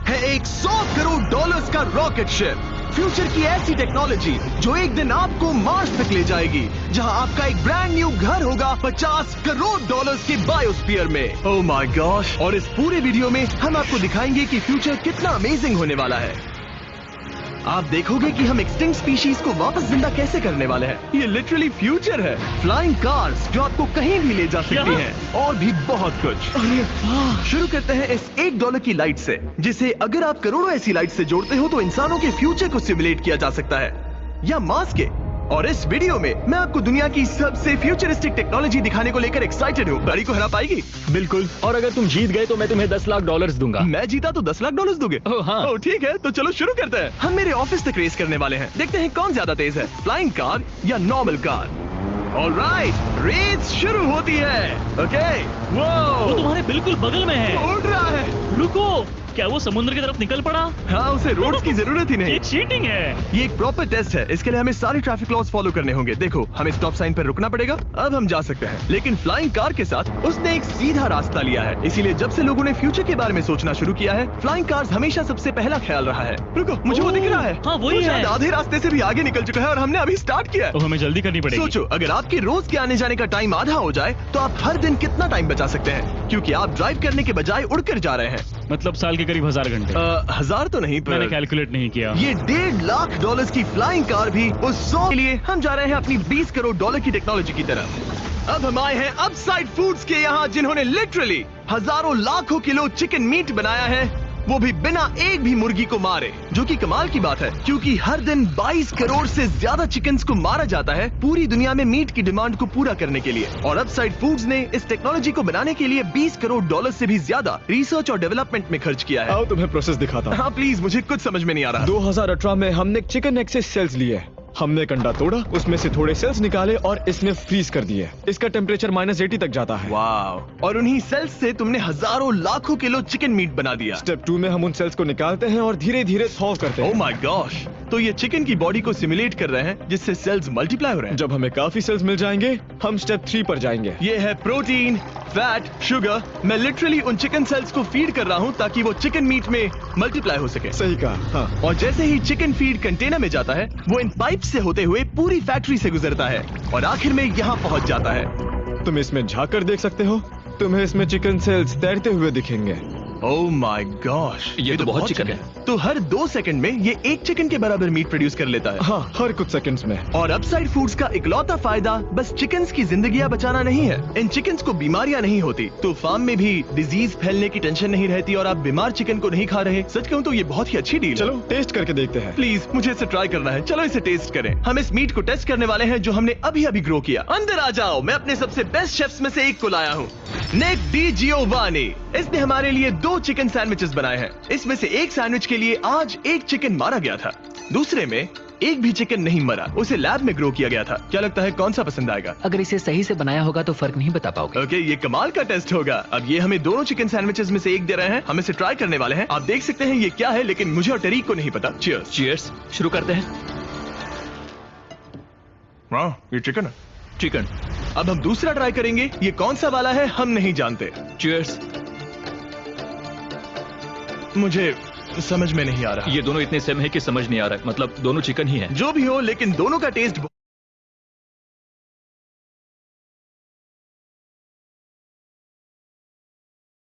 है एक $100 करोड़ का रॉकेट शिप। फ्यूचर की ऐसी टेक्नोलॉजी जो एक दिन आपको मार्स तक ले जाएगी, जहां आपका एक ब्रांड न्यू घर होगा $50 करोड़ के बायोस्फीयर में। Oh my gosh. और इस पूरे वीडियो में हम आपको दिखाएंगे कि फ्यूचर कितना अमेजिंग होने वाला है। आप देखोगे कि हम एक्सटिंक्ट स्पीशीज को वापस जिंदा कैसे करने वाले हैं। ये लिटरली फ्यूचर है। फ्लाइंग कार्स जो आपको कहीं भी ले जा सकती हैं, और भी बहुत कुछ। शुरू करते हैं इस $1 की लाइट से, जिसे अगर आप करोड़ों ऐसी लाइट से जोड़ते हो तो इंसानों के फ्यूचर को सिमुलेट किया जा सकता है, या मार्स के। और इस वीडियो में मैं आपको दुनिया की सबसे फ्यूचरिस्टिक टेक्नोलॉजी दिखाने को लेकर एक्साइटेड हूँ। गाड़ी को हरा पाएगी? बिल्कुल। और अगर तुम जीत गए तो मैं तुम्हें $10 लाख दूंगा। मैं जीता तो $10 लाख दोगे? ओह हाँ। ओह ठीक है, तो चलो शुरू करते हैं। हम मेरे ऑफिस तक रेस करने वाले हैं। देखते हैं कौन ज्यादा तेज है, फ्लाइंग कार या नॉर्मल कार। ऑलराइट, रेस शुरू होती है। ओके। वो तुम्हारे बिल्कुल बगल में है। उड़ रहा है। रुको, क्या वो समुद्र की तरफ निकल पड़ा? हाँ, उसे रोड्स की जरूरत ही नहीं। ये चीटिंग है। ये एक प्रॉपर टेस्ट है। इसके लिए हमें सारे ट्रैफिक लॉज फॉलो करने होंगे। देखो, हमें स्टॉप साइन पर रुकना पड़ेगा। अब हम जा सकते हैं, लेकिन फ्लाइंग कार के साथ उसने एक सीधा रास्ता लिया है। इसीलिए जब से लोगों ने फ्यूचर के बारे में सोचना शुरू किया है, फ्लाइंग कार्स हमेशा सबसे पहला ख्याल रहा है। रुको, मुझे वो दिख रहा है। हाँ, वही वो है। शायद आधे रास्ते से भी आगे निकल चुका है और हमने अभी स्टार्ट किया है। तो हमें जल्दी करनी पड़ेगी। सोचो, अगर आपके रोज के आने जाने का टाइम आधा हो जाए तो आप हर दिन कितना टाइम बचा सकते हैं, क्योंकि आप ड्राइव करने के बजाय उड़कर जा रहे हैं। मतलब साल के करीब 1000 घंटे। 1000 तो नहीं, मैंने पर कैलकुलेट नहीं किया। ये $1.5 लाख की फ्लाइंग कार भी उस 100 के लिए हम जा रहे हैं अपनी $20 करोड़ की टेक्नोलॉजी की तरफ। अब हम आए हैं अपसाइड फूड्स के यहाँ, जिन्होंने लिटरली हजारों लाखों किलो चिकन मीट बनाया है, वो भी बिना एक भी मुर्गी को मारे। जो कि कमाल की बात है, क्योंकि हर दिन 22 करोड़ से ज्यादा चिकन्स को मारा जाता है पूरी दुनिया में मीट की डिमांड को पूरा करने के लिए। और अपसाइड फूड्स ने इस टेक्नोलॉजी को बनाने के लिए $20 करोड़ से भी ज्यादा रिसर्च और डेवलपमेंट में खर्च किया है। आओ तुम्हें प्रोसेस दिखाता हूँ। हाँ प्लीज, मुझे कुछ समझ में नहीं आ रहा। 2018 में हमने चिकन एग से सेल्स लिए। हमने एक अंडा तोड़ा, उसमें से थोड़े सेल्स निकाले और इसमें फ्रीज कर दिए। इसका टेम्परेचर -80 तक जाता है। वाव। और उन्हीं सेल्स से तुमने हजारों लाखों किलो चिकन मीट बना दिया। स्टेप 2 में हम उन सेल्स को निकालते हैं और धीरे धीरे थॉ करते हैं। Oh my gosh. तो ये चिकन की बॉडी को सिमुलेट कर रहे हैं, जिससे सेल्स मल्टीप्लाई हो रहे हैं। जब हमें काफी सेल्स मिल जाएंगे, हम स्टेप 3 पर जाएंगे। ये है प्रोटीन, फैट, शुगर। मैं लिटरली उन चिकन सेल्स को फीड कर रहा हूँ ताकि वो चिकन मीट में मल्टीप्लाई हो सके। सही कहा। हाँ। और जैसे ही चिकन फीड कंटेनर में जाता है, वो इन पाइप से होते हुए पूरी फैक्ट्री से गुजरता है और आखिर में यहाँ पहुँच जाता है। तुम इसमें झाँक कर देख सकते हो। तुम्हें इसमें चिकन सेल्स तैरते हुए दिखेंगे। ओह माय गॉश, ये तो बहुत चिकन है। तो हर 2 सेकंड में ये 1 चिकन के बराबर मीट प्रोड्यूस कर लेता है। हाँ, हर कुछ सेकंड्स में। और अपसाइड फूड्स का इकलौता फायदा बस चिकन्स की जिंदगियां बचाना नहीं है। इन चिकन्स को बीमारियां नहीं होती, तो फार्म में भी डिजीज फैलने की टेंशन नहीं रहती और आप बीमार चिकन को नहीं खा रहे। सच कहूं तो ये बहुत ही अच्छी डील है। चलो टेस्ट करके देखते हैं। प्लीज, मुझे इसे ट्राई करना है। चलो इसे टेस्ट करें। हम इस मीट को टेस्ट करने वाले हैं जो हमने अभी अभी ग्रो किया। अंदर आ जाओ, मैं अपने सबसे बेस्ट शेफ्स में से एक को लाया हूँ, निक डी जियोवानी। इसने हमारे लिए 2 चिकन सैंडविचेस बनाए हैं। इसमें से एक सैंडविच के लिए आज 1 चिकन मारा गया था, दूसरे में एक भी चिकन नहीं मरा। उसे लैब में ग्रो किया गया था। क्या लगता है कौन सा पसंद आएगा? अगर इसे सही से बनाया होगा तो फर्क नहीं बता पाओगे। ओके, ये कमाल का टेस्ट होगा। अब ये हमें दोनों चिकन सैंडविचेस में से एक दे रहे हैं। हम इसे ट्राई करने वाले हैं। आप देख सकते हैं ये क्या है, लेकिन मुझे और टरीक को नहीं पता। चीयर्स। चीयर्स। शुरू करते हैं। वाह, ये चिकन है। चिकन। अब हम दूसरा ट्राई करेंगे। ये कौन सा वाला है हम नहीं जानते। चीयर्स। मुझे समझ में नहीं आ रहा। ये दोनों इतने सेम है कि समझ नहीं आ रहा है। मतलब दोनों चिकन ही है। जो भी हो, लेकिन दोनों का टेस्ट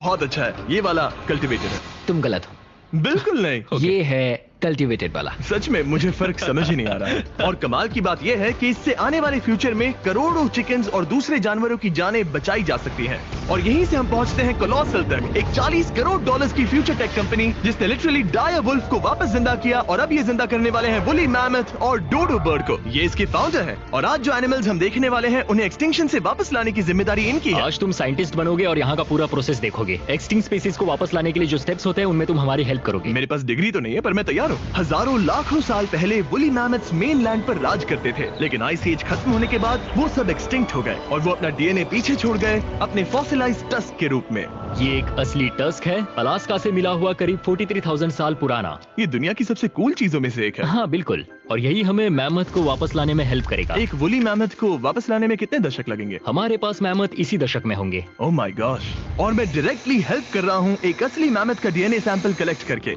बहुत अच्छा है। ये वाला कल्टीवेटेड है। तुम गलत हो। बिल्कुल नहीं। ये है कल्टीवेटेड वाला। सच में मुझे फर्क समझ ही नहीं आ रहा है। और कमाल की बात यह है कि इससे आने वाले फ्यूचर में करोड़ों चिकन्स और दूसरे जानवरों की जानें बचाई जा सकती हैं। और यहीं से हम पहुंचते हैं कोलोसल तक, एक $40 करोड़ की फ्यूचर टेक कंपनी जिसने लिटरली डायर वुल्फ को वापस जिंदा किया और अब ये जिंदा करने वाले हैं वुली मैमथ और डोडो बर्ड को। ये इसके फाउंडर हैं और आज जो एनिमल्स हम देखने वाले हैं उन्हें एक्सटिंक्शन से वापस लाने की जिम्मेदारी इनकी है। आज तुम साइंटिस्ट बनोगे और यहाँ का पूरा प्रोसेस देखोगे। एक्सटिंक्ट स्पीसीज को वापस लाने के लिए जो स्टेप्स होते हैं उनमें तुम हमारी हेल्प करोगे। मेरे पास डिग्री तो नहीं है, पर मैं तैयार हूँ। हजारों लाखों साल पहले वुली मैमथ्स मेनलैंड पर राज करते थे, लेकिन आइस एज खत्म होने के बाद वो सब एक्सटिंक्ट हो गए और वो अपना डीएनए पीछे छोड़ गए अपने फॉसिलाइज्ड टस्क के रूप में। ये एक असली टस्क है, अलास्का से मिला हुआ, करीब 43,000 साल पुराना। ये दुनिया की सबसे कूल चीजों में से एक है। हाँ बिल्कुल, और यही हमें मैमथ को वापस लाने में हेल्प करेगा। एक वुली मैमथ को वापस लाने में कितने दशक लगेंगे? हमारे पास मैमथ इसी दशक में होंगे। ओह माय गॉश, और मैं डायरेक्टली हेल्प कर रहा हूँ एक असली मैमथ का डीएनए सैंपल कलेक्ट करके।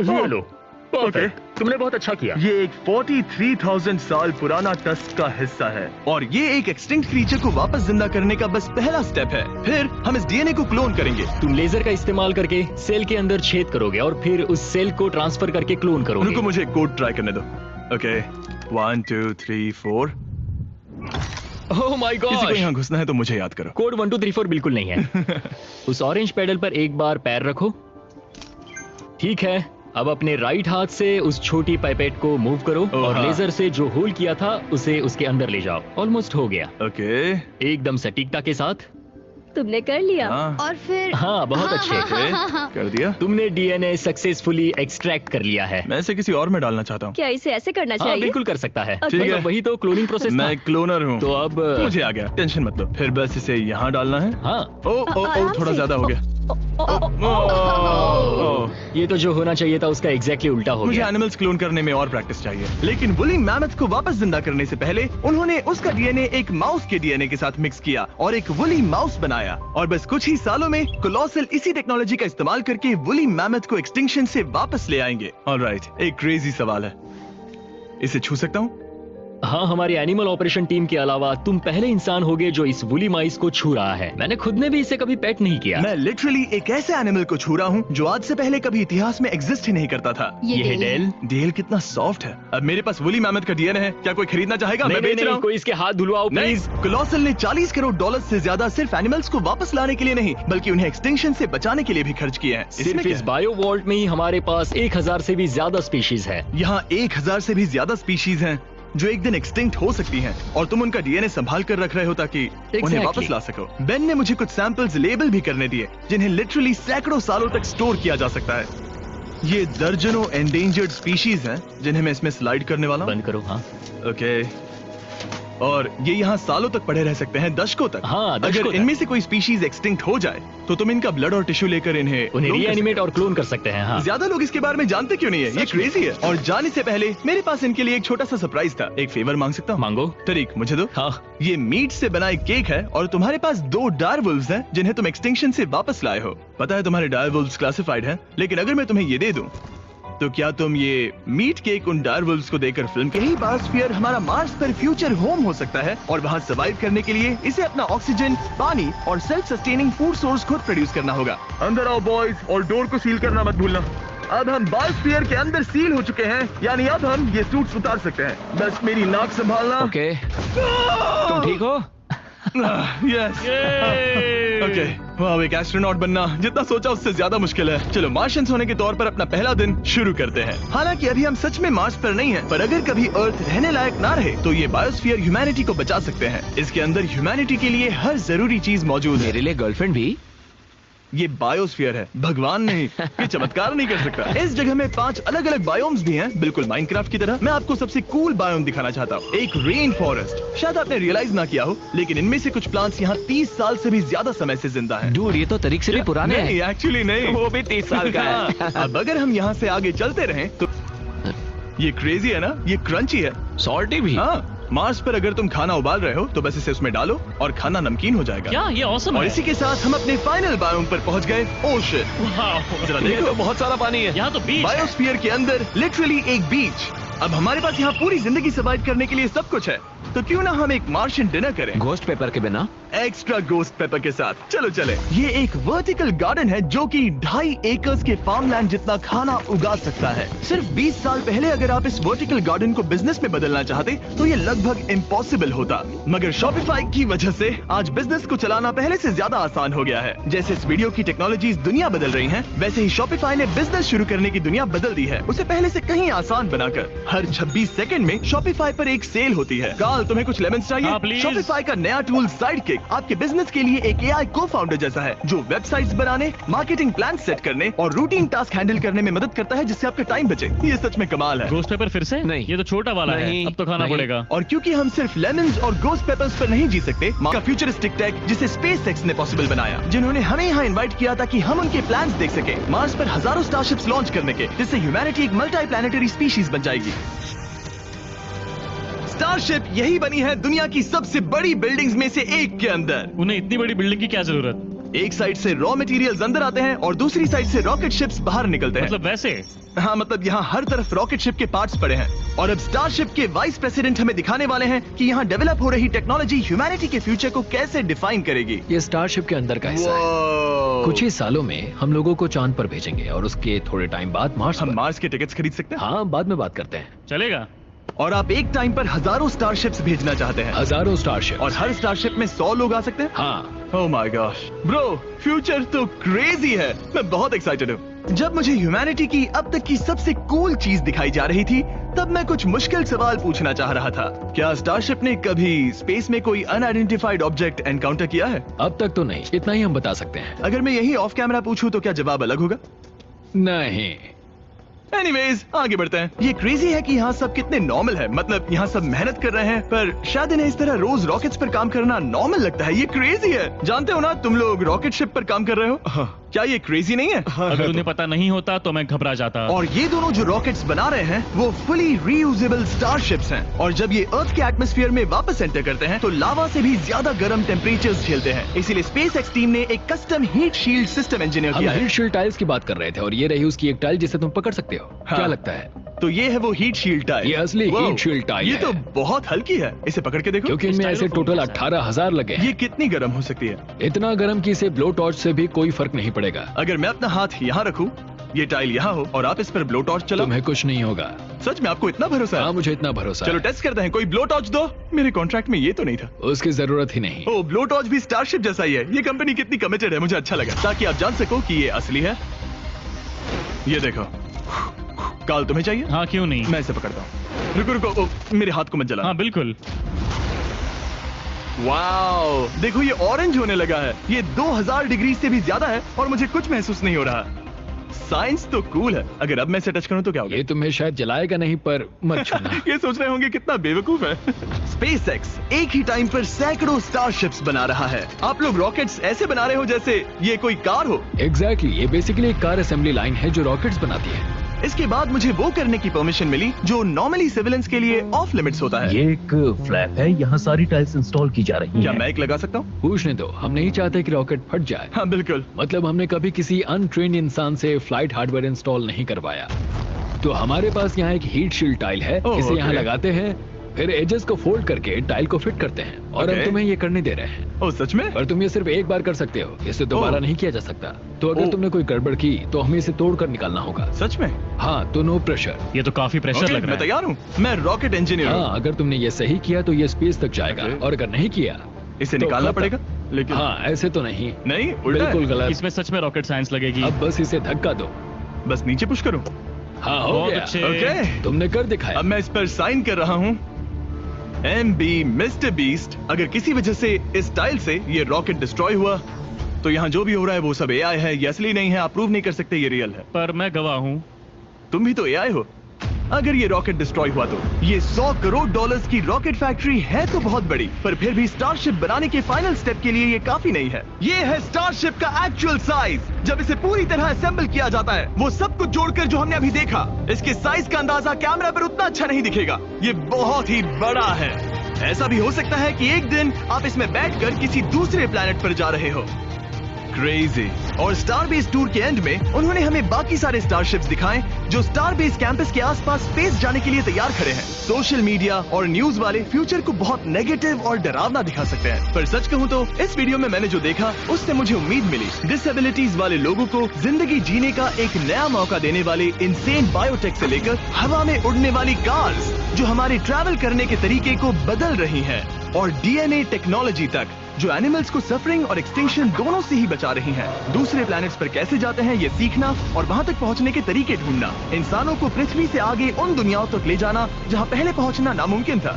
लो, परफेक्ट, तुमने बहुत अच्छा किया। ये एक 43,000 साल पुराना टस्क का हिस्सा है और ये एक एक्सटिंक्ट क्रीचर को वापस जिंदा करने का बस पहला स्टेप है। फिर हम इस डीएनए को क्लोन करेंगे। तुम लेजर का इस्तेमाल करके सेल के अंदर छेद करोगे और फिर उस सेल को ट्रांसफर करके क्लोन करोगे। रुको, मुझे कोड ट्राई करने दो। ओके, 1 2 3 4। ओह माय किसी को गॉड, यहाँ घुसना है तो मुझे याद करो। कोड 1 2 3 4 बिल्कुल नहीं है। उस ऑरेंज पेडल पर एक बार पैर रखो। ठीक है, अब अपने राइट हाथ से उस छोटी पाइपेट को मूव करो और हाँ। लेजर से जो होल किया था उसे उसके अंदर ले जाओ। ऑलमोस्ट हो गया, ओके, एकदम सटीकता के साथ। तुमने कर लिया। हाँ। और फिर हाँ बहुत अच्छे। ओके, कर दिया। तुमने डीएनए सक्सेसफुली एक्सट्रैक्ट कर लिया है। मैं इसे किसी और में डालना चाहता हूँ। क्या इसे ऐसे करना हाँ चाहिए? बिल्कुल कर सकता है। ठीक है। मतलब वही तो क्लोनिंग प्रोसेस मैं क्लोनर हूँ। तो अब मुझे आ गया, टेंशन मत लो। फिर बस इसे यहाँ डालना है। हाँ, ओ ओ ओ, आराम थोड़ा से। ज्यादा हो गया। ये तो जो होना चाहिए था उसका एग्जैक्टली उल्टा हो मुझे गया। एनिमल्स क्लोन करने में और प्रैक्टिस चाहिए। लेकिन वुली मैमथ को वापस जिंदा करने से पहले उन्होंने उसका डीएनए एक माउस के डीएनए के साथ मिक्स किया और एक वुली माउस बनाया। और बस कुछ ही सालों में कोलोसल इसी टेक्नोलॉजी का इस्तेमाल करके वुली मैमथ को एक्सटिंक्शन से वापस ले आएंगे। ऑलराइट, एक क्रेजी सवाल है, इसे छू सकता हूँ? हाँ, हमारी एनिमल ऑपरेशन टीम के अलावा तुम पहले इंसान होगे जो इस वुली माइस को छू रहा है। मैंने खुद ने भी इसे कभी पेट नहीं किया। मैं लिटरली एक ऐसे एनिमल को छू रहा हूँ जो आज से पहले कभी इतिहास में एग्जिस्ट ही नहीं करता था। ये है डेल है। डेल। डेल कितना सॉफ्ट है। अब मेरे पास वुली मैमथ का डीएनए है, क्या कोई खरीदना चाहेगा? नहीं मैं नहीं बेच रहा नहीं, हूँ। कोई इसके हाथ धुलवाओ नहीं, प्लीज। कोलोसल ने $40 करोड़ से ज्यादा सिर्फ एनिमल्स को वापस लाने के लिए नहीं, बल्कि उन्हें एक्सटिंक्शन से बचाने के लिए भी खर्च किए हैं। सिर्फ इस बायो वॉल्ट में ही हमारे पास 1000 से भी ज्यादा स्पीशीज है। यहाँ 1000 से भी ज्यादा स्पीशीज हैं जो एक दिन एक्सटिंक्ट हो सकती हैं, और तुम उनका डीएनए संभाल कर रख रहे हो ताकि उन्हें Exactly. वापस ला सको। बेन ने मुझे कुछ सैंपल्स लेबल भी करने दिए जिन्हें लिटरली सैकड़ों सालों तक स्टोर किया जा सकता है। ये दर्जनों एंडेंजर्ड स्पीशीज हैं जिन्हें मैं इसमें स्लाइड करने वाला हूँ। बंद करो। हाँ ओके, और ये यहाँ सालों तक पड़े रह सकते हैं, दशकों तक। हाँ, दशकों अगर तक। इनमें से कोई स्पीशीज एक्सटिंक्ट हो जाए तो तुम इनका ब्लड और टिश्यू लेकर इन्हें उन्हें clone कर रीएनिमेट और क्लोन कर सकते हैं। हाँ, ज्यादा लोग इसके बारे में जानते क्यों नहीं है? ये क्रेजी है। और जाने से पहले मेरे पास इनके लिए एक छोटा सा सरप्राइज था। एक फेवर मांग सकता हूँ? मांगो। तरीक मुझे दो। हाँ, ये मीट से बना एक केक है और तुम्हारे पास 2 डायरवुल्व्स हैं जिन्हें तुम एक्सटिंक्शन से वापस लाए हो। पता है तुम्हारे डायरवुल्व्स क्लासिफाइड हैं, लेकिन अगर मैं तुम्हें ये दे दूं तो क्या तुम ये मीट केक उन डायरवुल्व्स को देकर फिल्म के? यही बायोस्फीयर हमारा मार्स पर फ्यूचर होम हो सकता है, और वहाँ सर्वाइव करने के लिए इसे अपना ऑक्सीजन, पानी और सेल्फ सस्टेनिंग फूड सोर्स खुद प्रोड्यूस करना होगा। अंदर आओ बॉयज, और डोर को सील करना मत भूलना। अब हम बायोस्फीयर के अंदर सील हो चुके हैं, यानी अब हम ये सूट्स उतार सकते हैं। बस मेरी नाक संभालना। ओके, तुम ठीक हो? यस। ओके, वाह, एक एस्ट्रोनॉट बनना जितना सोचा उससे ज्यादा मुश्किल है। चलो मार्शियंस होने के तौर पर अपना पहला दिन शुरू करते हैं। हालांकि अभी हम सच में मार्स पर नहीं हैं, पर अगर कभी अर्थ रहने लायक ना रहे तो ये बायोस्फीयर ह्यूमैनिटी को बचा सकते हैं। इसके अंदर ह्यूमैनिटी के लिए हर जरूरी चीज मौजूद है। मेरे लिए गर्लफ्रेंड भी। ये बायोस्फीयर है, भगवान नहीं, ये चमत्कार नहीं कर सकता। इस जगह में 5 अलग अलग बायोम्स भी हैं, बिल्कुल माइनक्राफ्ट की तरह। मैं आपको सबसे कूल बायोम दिखाना चाहता हूँ, एक रेन फॉरेस्ट। शायद आपने रियलाइज ना किया हो, लेकिन इनमें से कुछ प्लांट्स यहाँ 30 साल से भी ज्यादा समय से जिंदा हैं। डूड, ये तो तरीक से भी पुराने हैं। नहीं, एक्चुअली नहीं, वो भी 30 साल का है। हाँ, अब अगर हम यहाँ से आगे चलते रहें तो ये क्रेजी है ना, ये क्रंची है। सॉल्टी भी। हाँ, मार्स पर अगर तुम खाना उबाल रहे हो तो बस इसे उसमें डालो और खाना नमकीन हो जाएगा। क्या ये ऑसम और है। इसी के साथ हम अपने फाइनल बायोम पर पहुंच गए, ओशन। वाह, जरा देखो, बहुत सारा पानी है। यहाँ तो बीच है। बायोस्फीयर के अंदर लिटरली एक बीच। अब हमारे पास यहाँ पूरी जिंदगी सर्वाइव करने के लिए सब कुछ है, तो क्यों ना हम एक मार्शियन डिनर करें, घोस्ट पेपर के बिना। एक्स्ट्रा गोस्ट पेपर के साथ। चलो चले। ये एक वर्टिकल गार्डन है जो कि 2.5 एकर्स के फार्मलैंड जितना खाना उगा सकता है। सिर्फ 20 साल पहले अगर आप इस वर्टिकल गार्डन को बिजनेस में बदलना चाहते तो ये लगभग इम्पॉसिबल होता, मगर शॉपिफाई की वजह से आज बिजनेस को चलाना पहले से ज्यादा आसान हो गया है। जैसे इस वीडियो की टेक्नोलॉजीज दुनिया बदल रही हैं, वैसे ही शॉपिफाई ने बिजनेस शुरू करने की दुनिया बदल दी है, उसे पहले से कहीं आसान बनाकर। हर 26 सेकंड में शॉपिफाई पर एक सेल होती है। कार्ल, तुम्हें कुछ लेमन्स चाहिए? हाँ, please। Shopify का नया टूल साइडकिक आपके बिजनेस के लिए एक एआई को-फाउंडर जैसा है जो वेबसाइट्स बनाने, मार्केटिंग प्लान सेट करने और रूटीन टास्क हैंडल करने में मदद करता है, जिससे आपका टाइम बचे। ये सच में कमाल है। गोश्त पेपर फिर से? नहीं। ये तो छोटा वाला है, नहीं। अब तो खाना नहीं। पड़ेगा। और क्योंकि हम सिर्फ लेमन्स और गोस्ट पेपर्स पर नहीं जी सकते, का फ्यूचरिस्टिक टेक जिसे स्पेसएक्स ने पॉसिबल बनाया, जिन्होंने हमें यहाँ इनवाइट किया ताकि हम उनके प्लान्स देख सके मार्स पर हजारों स्टारशिप्स लॉन्च करने के, जिससे ह्यूमैनिटी एक मल्टी प्लैनेटरी स्पीशीज बन जाएगी। स्टारशिप यही बनी है दुनिया की सबसे बड़ी बिल्डिंग्स में से एक के अंदर। उन्हें इतनी बड़ी बिल्डिंग की क्या जरूरत? एक साइड से रॉ मटेरियल्स अंदर आते हैं और दूसरी साइड से रॉकेट शिप्स बाहर निकलते हैं। मतलब वैसे? हाँ, मतलब यहाँ हर तरफ रॉकेट शिप के पार्ट्स पड़े हैं। और अब स्टारशिप के वाइस प्रेसिडेंट हमें दिखाने वाले हैं कि यहाँ डेवलप हो रही टेक्नोलॉजी ह्यूमैनिटी के फ्यूचर को कैसे डिफाइन करेगी। ये स्टारशिप के अंदर का हिस्सा है। Wow! कुछ ही सालों में हम लोगों को चांद पर भेजेंगे और उसके थोड़े टाइम बाद मार्स हम पर। मार्स के टिकट्स खरीद सकते हैं। हाँ, बाद में बात करते हैं। चलेगा। और आप एक टाइम पर हजारों स्टारशिप्स भेजना चाहते हैं हजारों स्टारशिप। और हर स्टारशिप में 100 लोग आ सकते हैं। हाँ, oh my gosh bro, future तो क्रेजी है। मैं बहुत एक्साइटेड हूँ। जब मुझे ह्यूमैनिटी की अब तक की सबसे कूल चीज दिखाई जा रही थी, तब मैं कुछ मुश्किल सवाल पूछना चाह रहा था। क्या स्टारशिप ने कभी स्पेस में कोई अनआइडेंटिफाइड ऑब्जेक्ट एनकाउंटर किया है? अब तक तो नहीं, इतना ही हम बता सकते हैं। अगर मैं यही ऑफ कैमरा पूछूं तो क्या जवाब अलग होगा? नहीं। एनीवेज, आगे बढ़ते हैं। ये क्रेजी है कि यहाँ सब कितने नॉर्मल है। मतलब यहाँ सब मेहनत कर रहे हैं, पर शायद इन्हें इस तरह रोज रॉकेट्स पर काम करना नॉर्मल लगता है। ये क्रेजी है। जानते हो ना, तुम लोग रॉकेट शिप पर काम कर रहे हो। हाँ। क्या ये क्रेजी नहीं है? अगर उन्हें पता नहीं होता तो मैं घबरा जाता। और ये दोनों जो रॉकेट्स बना रहे हैं वो फुली रीयूजेबल स्टारशिप्स हैं। और जब ये अर्थ के एटमॉस्फेयर में वापस एंटर करते हैं तो लावा से भी ज्यादा गर्म टेम्परेचर्स झेलते हैं। इसीलिए स्पेसएक्स टीम ने एक custom heat shield system engineer हम किया है। हीट शील्ड टाइल्स की बात कर रहे थे और ये रही उसकी एक टाइल जिसे तुम पकड़ सकते हो। हाँ। क्या लगता है? तो ये है वो हीट शील्ड टाइल। ये असली Wow, हीट शील्ड टाइल ये है। तो बहुत हल्की है। इसे पकड़ के देखो। क्योंकि इनमें ऐसे स्टाइलोफोन टोटल जैसा है। 18,000 लगे ये हैं। कितनी गर्म हो सकती है? इतना गर्म कि इसे ब्लो टॉर्च से भी कोई फर्क नहीं पड़ेगा। अगर मैं अपना हाथ यहाँ रखूं, ये टाइल यहाँ हो और आप इस पर ब्लो टॉर्च चलाओ, तुम्हें कुछ नहीं होगा। सच में आपको इतना भरोसा है? हाँ, मुझे इतना भरोसा चलो है। टेस्ट करते हैं। कोई ब्लो टॉर्च दो। मेरे कॉन्ट्रैक्ट में ये तो नहीं था। उसकी जरूरत ही नहीं। ओ, ब्लो टॉर्च भी स्टारशिप जैसा ही है। ये कंपनी कितनी कमिटेड है, मुझे अच्छा लगा, ताकि आप जान सको कि ये असली है। ये देखो। काल, तुम्हें चाहिए? हाँ, क्यों नहीं? मैं इसे पकड़ता हूँ। रुको रुको, ओ, मेरे हाथ को मत जला। हाँ बिल्कुल। वाओ, देखो ये ऑरेंज होने लगा है। ये 2000 डिग्री से भी ज्यादा है और मुझे कुछ महसूस नहीं हो रहा। साइंस तो कूल है। अगर अब मैं इसे टच करूं तो क्या होगा? ये तुम्हें शायद जलाएगा नहीं, पर मत छूना। ये सोच रहे होंगे कितना बेवकूफ है। स्पेसएक्स एक ही टाइम पर सैकड़ों स्टारशिप्स बना रहा है। आप लोग रॉकेट्स ऐसे बना रहे हो जैसे ये कोई कार हो। एग्जैक्टली, ये बेसिकली एक कार असेंबली लाइन है जो रॉकेट्स बनाती है। इसके बाद मुझे वो करने की परमिशन मिली जो नॉर्मली सिविलियंस के लिए ऑफ लिमिट्स होता है। ये एक फ्लैप है, यहाँ सारी टाइल्स इंस्टॉल की जा रही क्या हैं। मैं एक लगा सकता हूँ? पूछने दो, हम नहीं चाहते कि रॉकेट फट जाए। हाँ बिल्कुल। मतलब हमने कभी किसी अनट्रेन्ड इंसान से फ्लाइट हार्डवेयर इंस्टॉल नहीं करवाया। तो हमारे पास यहाँ एक हीट शील्ड टाइल है। ओह, इसे यहाँ okay। लगाते हैं, फिर एजेस को फोल्ड करके टाइल को फिट करते हैं और हम Okay। तुम्हें ये करने दे रहे हैं। ओ, सच में? पर तुम ये सिर्फ एक बार कर सकते हो, इसे दोबारा ओह। नहीं किया जा सकता। तो अगर ओह। तुमने कोई गड़बड़ की तो हमें इसे तोड़ कर निकालना होगा। सच में? हाँ, तो नो प्रेशर। ये तो काफी प्रेशर Okay, लग रहा मैं है। तैयार हूँ। मैं रॉकेट इंजीनियर हूँ। हाँ, अगर तुमने ये सही किया तो ये स्पेस तक जाएगा Okay। और अगर नहीं किया इसे तो निकालना खत्म। पड़ेगा। लेकिन हाँ, ऐसे तो नहीं। नहीं, उल्टा है। बिल्कुल गलत। इसमें सच में रॉकेट साइंस लगेगी। अब बस इसे धक्का दो। बस नीचे पुश करूँ। हाँ, हो बहुत गया। अच्छे। ओके, तुमने कर दिखाया। अब मैं इस पर साइन कर रहा हूँ। MB mister beast. अगर किसी वजह से इस टाइल से ये रॉकेट डिस्ट्रॉय हुआ तो यहाँ जो भी हो रहा है वो सब AI है, ये असली नहीं है। आप प्रूव नहीं कर सकते ये रियल है। पर मैं गवाह हूँ। तुम भी तो AI हो। अगर ये रॉकेट डिस्ट्रॉय हुआ तो ये $100 करोड़ की रॉकेट फैक्ट्री है तो बहुत बड़ी, पर फिर भी स्टारशिप बनाने के फाइनल स्टेप के लिए ये काफी नहीं है। ये है स्टारशिप का एक्चुअल साइज। जब इसे पूरी तरह असेंबल किया जाता है, वो सब कुछ जोड़कर जो हमने अभी देखा, इसके साइज का अंदाजा कैमरा पर उतना अच्छा नहीं दिखेगा। ये बहुत ही बड़ा है। ऐसा भी हो सकता है कि एक दिन आप इसमें बैठकर किसी दूसरे प्लेनेट पर जा रहे हो। क्रेजी। और स्टारबेस टूर के एंड में उन्होंने हमें बाकी सारे स्टारशिप्स दिखाए जो स्टारबेस कैंपस के आसपास स्पेस जाने के लिए तैयार खड़े हैं। सोशल मीडिया और न्यूज वाले फ्यूचर को बहुत नेगेटिव और डरावना दिखा सकते हैं, पर सच कहूँ तो इस वीडियो में मैंने जो देखा उससे मुझे उम्मीद मिली। डिसेबिलिटीज वाले लोगों को जिंदगी जीने का एक नया मौका देने वाले इंसेन बायोटेक से लेकर हवा में उड़ने वाली कार्स जो हमारे ट्रैवल करने के तरीके को बदल रही हैं, और DNA टेक्नोलॉजी तक जो एनिमल्स को सफरिंग और एक्सटिंक्शन दोनों से ही बचा रही हैं। दूसरे प्लैनेट्स पर कैसे जाते हैं ये सीखना और वहां तक पहुंचने के तरीके ढूंढना, इंसानों को पृथ्वी से आगे उन दुनियाओं तक ले जाना जहां पहले पहुंचना नामुमकिन था।